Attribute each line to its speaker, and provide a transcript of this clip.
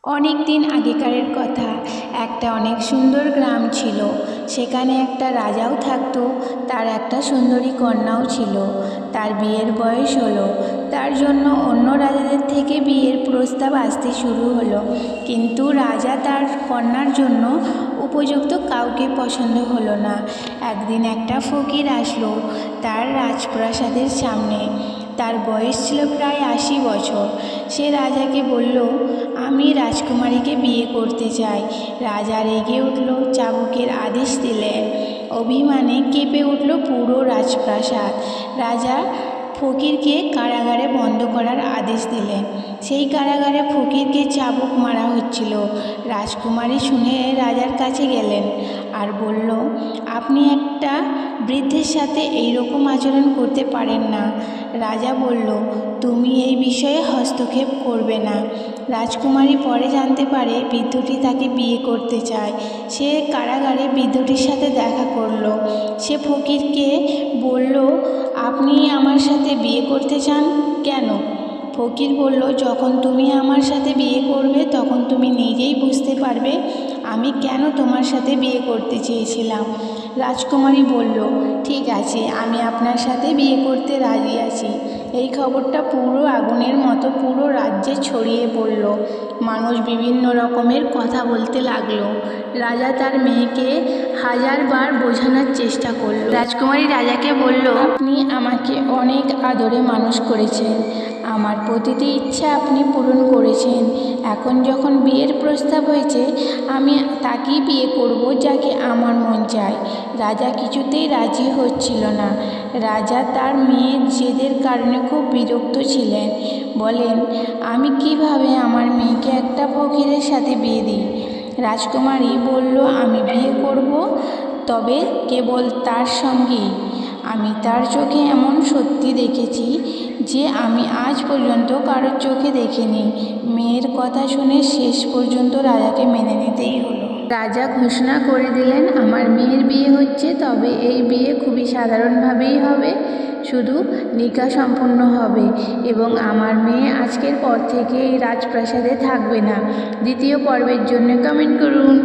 Speaker 1: অনেক দিন আগেকারের কথা। একটা অনেক সুন্দর গ্রাম ছিল। সেখানে একটা রাজাও থাকতো। তার একটা সুন্দরী কন্যাও ছিল। তার বিয়ের বয়স হলো। তার জন্য অন্য রাজাদের থেকে বিয়ের প্রস্তাব আসতে শুরু হলো, কিন্তু রাজা তার কন্যার জন্য উপযুক্ত কাউকে পছন্দ হলো না। একদিন একটা ফকির আসলো তার রাজপ্রাসাদের সামনে। তার বয়স ছিল প্রায় 80 বছর। সে রাজাকে বলল, আমি রাজকুমারীকে বিয়ে করতে চাই। রাজা রেগে উঠল, চাবুকের আদেশ দিলেন। অভিমানে কেঁপে উঠল পুরো রাজপ্রাসাদ। রাজা ফকিরকে কারাগারে বন্ধ করার আদেশ দিলেন। সেই কারাগারে ফকিরকে চাবুক মারা হচ্ছিল। রাজকুমারী শুনে রাজার কাছে গেলেন আর বলল, আপনি একটা বৃদ্ধের সাথে এই রকম আচরণ করতে পারেন না। রাজা বলল, তুমি এই বিষয়ে হস্তক্ষেপ করবে না। রাজকুমারী পরে জানতে পারে বৃদ্ধটি তাকে বিয়ে করতে চায়। সে কারাগারে বৃদ্ধটির সাথে দেখা করলো। সে ফকিরকে বলল, আপনি আমার সাথে বিয়ে করতে চান কেন? ফকির বলল, যখন তুমি আমার সাথে বিয়ে করবে তখন তুমি নিজেই বুঝতে পারবে আমি কেন তোমার সাথে বিয়ে করতে চেয়েছিলাম। রাজকুমারী বলল, ঠিক আছে, আমি আপনার সাথে বিয়ে করতে রাজি আছি। এই খবরটা পুরো আগুনের মতো পুরো রাজ্যে ছড়িয়ে পড়ল। মানুষ বিভিন্ন রকমের কথা বলতে লাগলো। রাজা তার মেয়েকে হাজারবার বোঝানোর চেষ্টা করল। রাজকুমারী রাজাকে বলল, আপনি আমাকে অনেক আদরে মানুষ করেছেন, আমার প্রতিটি ইচ্ছা আপনি পূরণ করেছেন। এখন যখন বিয়ের প্রস্তাব হয়েছে, আমি তাকেই বিয়ে করব যাকে আমার মন চায়। রাজা কিছুতেই রাজি হচ্ছিল না। রাজা তার মেয়ের জেদের কারণে খুব বিরক্ত ছিলেন। বলেন, আমি কিভাবে আমার মেয়েকে একটা ফকিরের সাথে বিয়ে দিই? রাজকুমারী বলল, আমি বিয়ে করব, তবে কেবল তার সঙ্গেই। আমি তার চোখে এমন সত্যি দেখেছি যে আমি আজ পর্যন্ত কারোর চোখে দেখিনি। মেয়ের কথা শুনে শেষ পর্যন্ত রাজাকে মেনে নিতেই হলো। রাজা ঘোষণা করে দিলেন, আমার মেয়ের বিয়ে হচ্ছে, তবে এই বিয়ে খুবই সাধারণভাবেই হবে, শুধু নিকাহ সম্পন্ন হবে এবং আমার মেয়ে আজকের পর থেকে এই রাজপ্রাসাদে থাকবে না। দ্বিতীয় পর্বের জন্য কমেন্ট করুন।